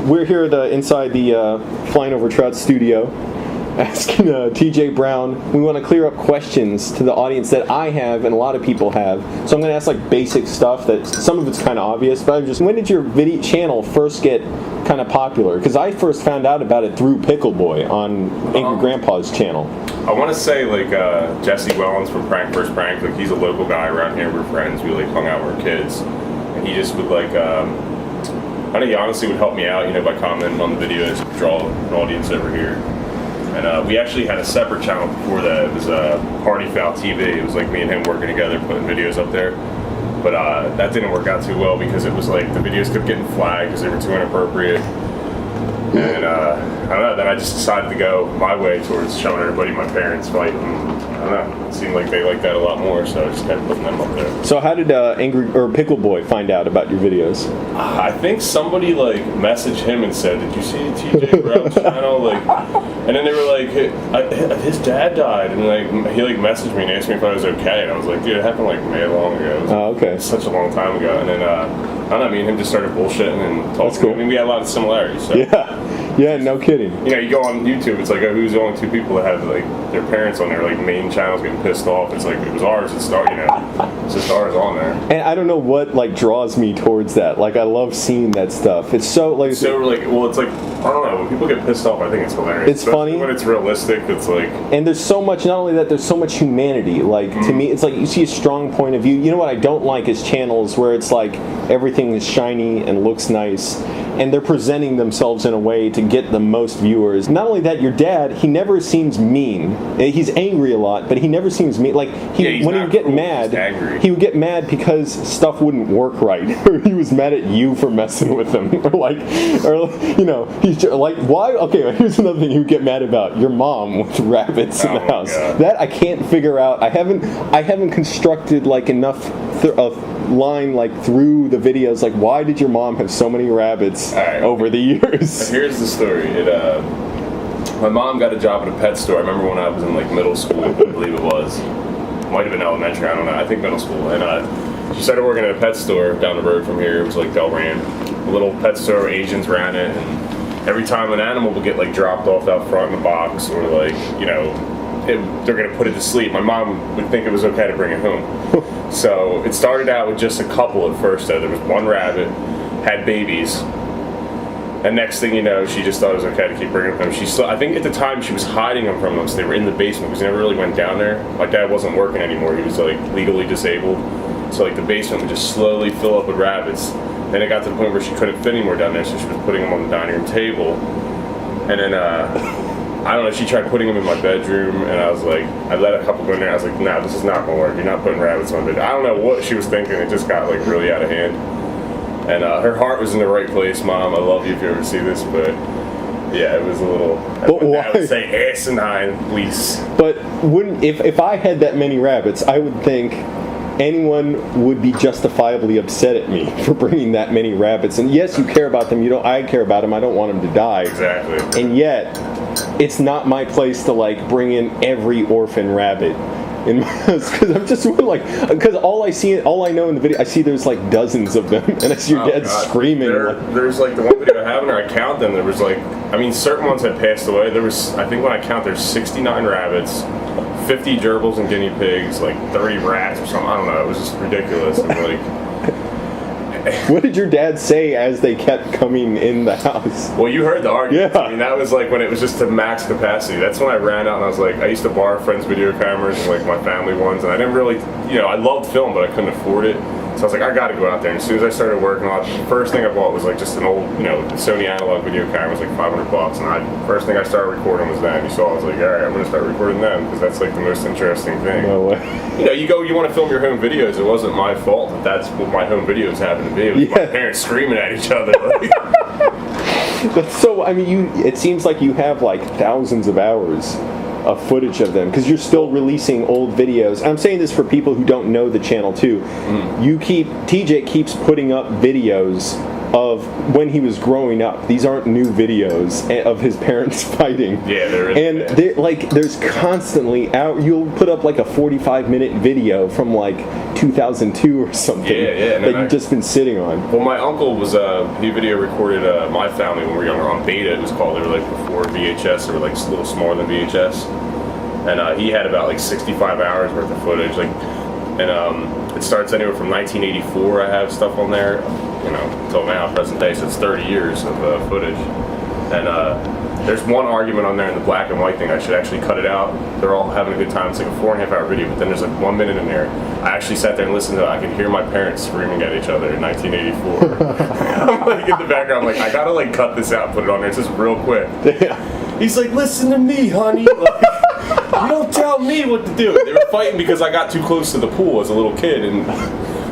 We're here inside the Flying Over Trout studio, asking TJ Brown. We want to clear up questions to the audience that I have and a lot of people have. So I'm going to ask like basic stuff that some of it's kind of obvious, but when did your video channel first get kind of popular? Because I first found out about it through Pickle Boy on Angry Grandpa's channel. I want to say like Jesse Wellens from Prank vs. Prank. Like he's a local guy around here. We're friends. We like hung out with our kids, and he just would like. I think he honestly would help me out, by commenting on the videos, draw an audience over here. And we actually had a separate channel before that. It was Party Foul TV. It was like me and him working together, putting videos up there. But that didn't work out too well because it was like the videos kept getting flagged because they were too inappropriate. And I don't know, then I just decided to go my way towards showing everybody my parents fight. And I don't know, it seemed like they liked that a lot more, so I just kept putting them up there. So how did Pickle Boy find out about your videos? I think somebody like messaged him and said, "Did you see TJ Brown's channel?" And then they were like, "His dad died," and he messaged me and asked me if I was okay, and I was like, "Dude, it happened like way long ago." Oh, okay. Such a long time ago, and then I don't know, me and him just started bullshitting and talking. That's cool. I mean, we had a lot of similarities. So. Yeah, no kidding. You go on YouTube, it's like, who's the only two people that have like their parents on their like main channels getting pissed off? It's like it was ours. It's just ours on there. And I don't know what like draws me towards that. Like I love seeing that stuff. It's so like it's like I don't know, when people get pissed off, I think it's hilarious. It's funny when it's realistic. It's like, and there's so much. Not only that, there's so much humanity. Like to me, it's like you see a strong point of view. You know what I don't like is channels where it's like everything is shiny and looks nice, and they're presenting themselves in a way to get the most viewers. Not only that, your dad, he never seems mean. He's angry a lot, but he never seems mean. Like when he would get mad, he would get mad because stuff wouldn't work right, or he was mad at you for messing with him, he's like, why? Okay, here's another thing he would get mad about: your mom with rabbits in the house. God. That I can't figure out. I haven't constructed like enough line like through the videos. Like, why did your mom have so many rabbits over the years? Here's the story. My mom got a job at a pet store. I remember when I was in like middle school, I believe it was. Might have been elementary, I don't know. I think middle school. And she started working at a pet store down the road from here. It was like Delran, a little pet store where Asians ran it. And every time an animal would get like dropped off out front in a box, or like they're gonna put it to sleep, my mom would think it was okay to bring it home. So it started out with just a couple at first. Though there was one rabbit, had babies. And next thing you know, she just thought it was okay to keep bringing them. I think at the time she was hiding them from them, so they were in the basement because they never really went down there. My dad wasn't working anymore; he was like legally disabled, so like the basement would just slowly fill up with rabbits. Then it got to the point where she couldn't fit anymore down there, so she was putting them on the dining room table. And then I don't know, she tried putting them in my bedroom, and I was like, I let a couple go in there. I was like, nah, this is not gonna work. You're not putting rabbits in my bedroom. I don't know what she was thinking. It just got like really out of hand. And her heart was in the right place, Mom. I love you if you ever see this, but yeah, it was a little. But why? I would say asinine, please. But if I had that many rabbits, I would think anyone would be justifiably upset at me for bringing that many rabbits. And yes, you care about them. I care about them. I don't want them to die. Exactly. And yet, it's not my place to like bring in every orphan rabbit in my house, because I'm just like, because all I know in the video, I see there's like dozens of them, and I see your dad screaming. There's like the one video I have in there, I count them. There was like, I mean, certain ones had passed away. There was, I think when I count, there's 69 rabbits, 50 gerbils and guinea pigs, like 30 rats or something. I don't know. It was just ridiculous. And like. What did your dad say as they kept coming in the house? Well, you heard the argument. Yeah. I mean, that was like when it was just to max capacity. That's when I ran out and I was like, I used to borrow friends' video cameras and like my family ones, and I didn't really, I loved film, but I couldn't afford it. So I was like, I gotta go out there. And as soon as I started working on it, the first thing I bought was like just an old, Sony analog video camera. It was like $500. And first thing I started recording was them. You saw, I was like, all right, I'm gonna start recording them because that's like the most interesting thing. No way. You want to film your home videos. It wasn't my fault that that's what my home videos happened to be. It was my parents screaming at each other. But so, I mean, it seems like you have like thousands of hours of footage of them, because you're still releasing old videos. I'm saying this for people who don't know the channel too. TJ keeps putting up videos of when he was growing up. These aren't new videos of his parents fighting. Yeah, there is. And there's constantly out. You'll put up like a 45-minute video from like 2002 or something that you've just been sitting on. Well, my uncle was he video recorded my family when we were younger on Beta. It was called. They were like before VHS. They were like a little smaller than VHS, and he had about like 65 hours worth of footage. Like, and it starts anywhere from 1984. I have stuff on there, until now, present day. So it's 30 years of footage, and there's one argument on there in the black and white thing. I should actually cut it out. They're all having a good time. It's like a 4.5 hour video, but then there's like 1 minute in there. I actually sat there and listened to it. I could hear my parents screaming at each other in 1984. I'm like in the background, I'm like, I gotta like cut this out and put it on there. It's just real quick. Yeah. He's like, listen to me, honey. Like, you don't tell me what to do. They were fighting because I got too close to the pool as a little kid, and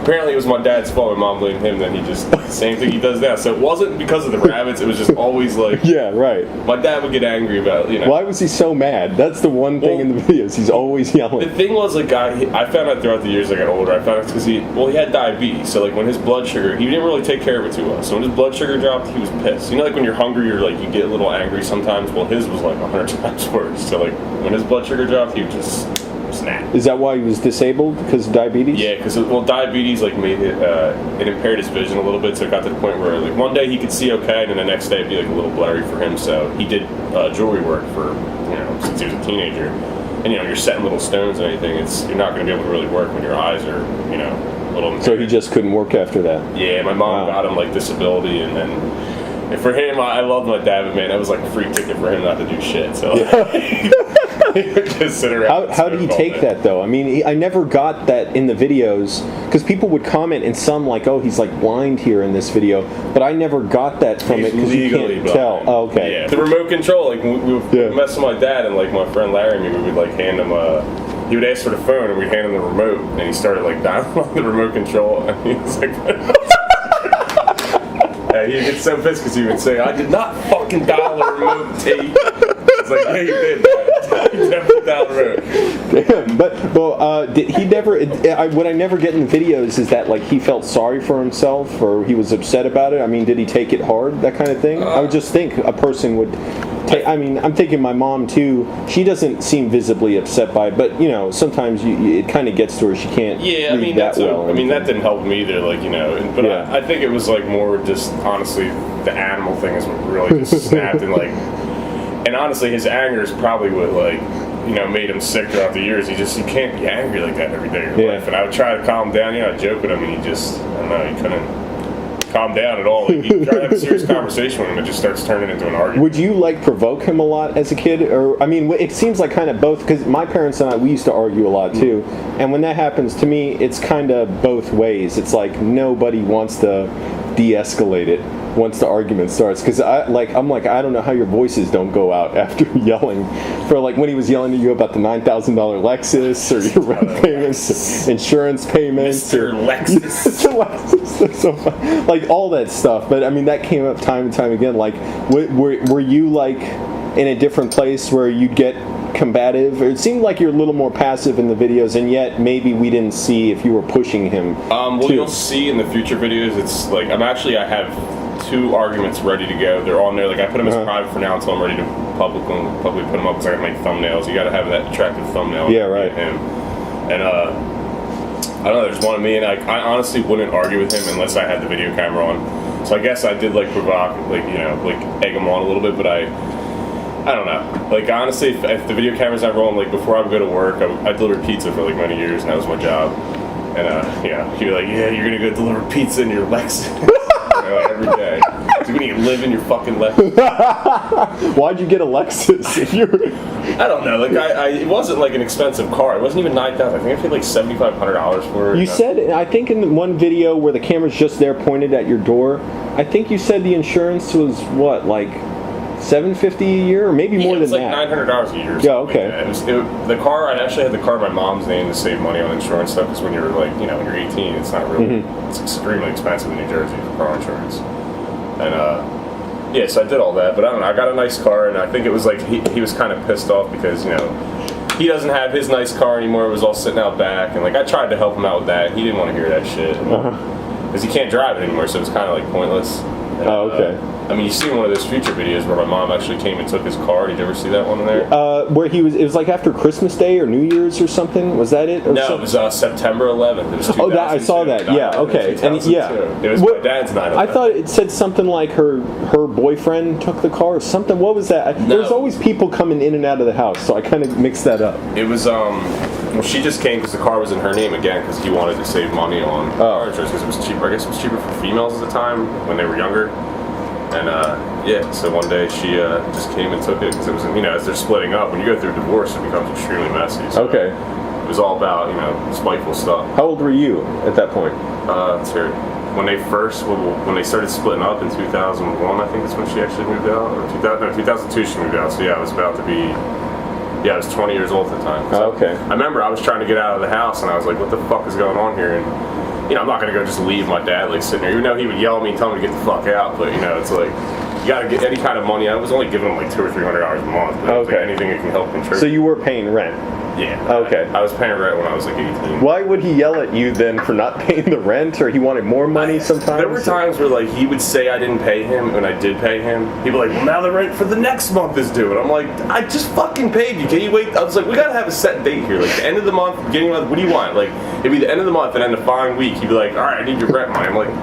apparently it was my dad's fault. My mom blamed him. Then he just same thing he does now. So it wasn't because of the rabbits. It was just always like, yeah, right. My dad would get angry about Why was he so mad? That's the one thing in the videos. He's always yelling. The thing was, like, I found out throughout the years I got older. I found out because he had diabetes. So like when his blood sugar, he didn't really take care of it too well. So when his blood sugar dropped, he was pissed. Like when you're hungry, you get a little angry sometimes. Well, his was like 100 times worse. So like when his blood sugar dropped, he would just snap. Is that why he was disabled? Because of diabetes? Yeah, because diabetes like made it impaired his vision a little bit. So it got to the point where like one day he could see okay, and then the next day it'd be like a little blurry for him. So he did jewelry work for since he was a teenager. And you're setting little stones and anything. You're not going to be able to really work when your eyes are a little impaired. So he just couldn't work after that. Yeah, my mom got him like disability, and then. And for him, I loved my dad, but man, that was like a free ticket for him not to do shit. So he would just sit around. How did he take that though? I mean, I never got that in the videos because people would comment in some like, "Oh, he's like blind here in this video," but I never got that from it because you can't tell. Oh, okay. Yeah, the remote control. Like we would mess with my dad, and like my friend Larry and me, we would like hand him he would ask for the phone, and we'd hand him the remote, and he started like dialing on the remote control, and he was like. He'd get so pissed because he would say, I did not fucking dial the remote, T. It's like, yeah, you did. You definitely dialed the remote. Damn, did he never, what I never get in the videos is that, like, he felt sorry for himself or he was upset about it. I mean, did he take it hard, that kind of thing? I would just think a person would I'm thinking my mom, too, she doesn't seem visibly upset by it, but, sometimes it kind of gets to her. She can't read that well. That didn't help me either, but I think it was, like, more just, honestly, the animal thing is what really just snapped, and honestly, his anger is probably what, like, made him sick throughout the years. You can't be angry like that every day of your life, and I would try to calm him down, I'd joke with him, and he just, I don't know, he couldn't calm down at all. Like, you try to have a serious conversation with him, it just starts turning into an argument. Would you provoke him a lot as a kid, or it seems like kind of both? Because my parents and I, we used to argue a lot too, and when that happens to me, it's kind of both ways. It's like nobody wants to de-escalate it once the argument starts, because I'm like, I don't know how your voices don't go out after yelling. For like when he was yelling at you about the $9,000 Lexus or your rent payments, insurance payments, Mr. Lexus. That's so fun. Like all that stuff. But that came up time and time again. Like, were you like in a different place where you'd get combative? Or it seemed like you're a little more passive in the videos, and yet maybe we didn't see if you were pushing him. You'll see in the future videos. It's like I have 2 arguments ready to go. They're on there. Like I put them as private for now until I'm ready to publicly put them up because I gotta make thumbnails. You gotta have that attractive thumbnail. Yeah, right. Him. And I don't know. There's one of me, and I honestly wouldn't argue with him unless I had the video camera on. So I guess I did provoke, egg him on a little bit, but I don't know. Like honestly, if the video camera's not rolling, like before I would go to work, I delivered pizza for like many years, and that was my job. And he'd be like, "Yeah, you're gonna go deliver pizza in your Lexus." Every day. So when you live in your fucking Lexus. Why'd you get a Lexus? I don't know. Like it wasn't like an expensive car. It wasn't even $9,000. I think I paid like $7,500 for it. You said, I think in one video where the camera's just there pointed at your door, I think you said the insurance was what, like $750 a year, or maybe more than that. It's like $900 a year. Yeah, okay. The car. I actually had the car in my mom's name to save money on insurance stuff because when you're when you're 18, it's not really. It's extremely expensive in New Jersey for car insurance. And so I did all that, but I don't know. I got a nice car, and I think it was like he was kind of pissed off because he doesn't have his nice car anymore. It was all sitting out back, and like I tried to help him out with that. He didn't want to hear that shit. And because he can't drive it anymore, so it's kind of like pointless. And, Oh, okay. I mean, you see one of those future videos where my mom actually came and took his car. Did you ever see that one in there? Where it was like after Christmas Day or New Year's or something. Was that it? Or No, it was September 11th. It was Oh, I saw that. Yeah, okay. And yeah, it was my dad's 9/11. I thought it said something like her boyfriend took the car or something. What was that? No. There's always people coming in and out of the house, so I kind of mixed that up. It was well, she just came because the car was in her name again because he wanted to save money on car insurance because it was cheaper. I guess it was cheaper for females at the time when they were younger. And yeah, so one day she just came and took it because it was, as they're splitting up, when you go through a divorce, it becomes extremely messy. So Okay. It was all about, spiteful stuff. How old were you at that point? It's her. When they started splitting up in 2001, I think that's when she actually moved out. Or 2002 she moved out. So yeah, I was about to be, I was 20 years old at the time. So Okay. I remember I was trying to get out of the house and I was like, what the fuck is going on here? And I'm not gonna go just leave my dad like sitting there, even though he would yell at me and tell me to get the fuck out. But it's like you gotta get any kind of money. I was only giving him like $200 or $300 a month. But it was like anything that can help contribute. So you were paying rent. Yeah. Okay. I was paying rent when I was like 18. Why would he yell at you then for not paying the rent, or he wanted more money sometimes? There were times where like he would say I didn't pay him when I did pay him. He'd be like, well, now the rent for the next month is due. And I'm like, I just fucking paid you. Can you wait? I was like, we gotta have a set date here. Like the end of the month, beginning of the month, what do you want? Like it'd be the end of the month and then the following week he'd be like, all right, I need your rent money.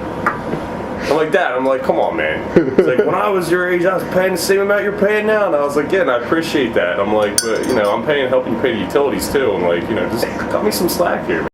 I'm like, Dad, I'm like, come on, man. It's like, when I was your age, I was paying the same amount you're paying now. And I was like, yeah, and I appreciate that. I'm like, but, I'm helping you pay the utilities, too. I'm like, just cut me some slack here.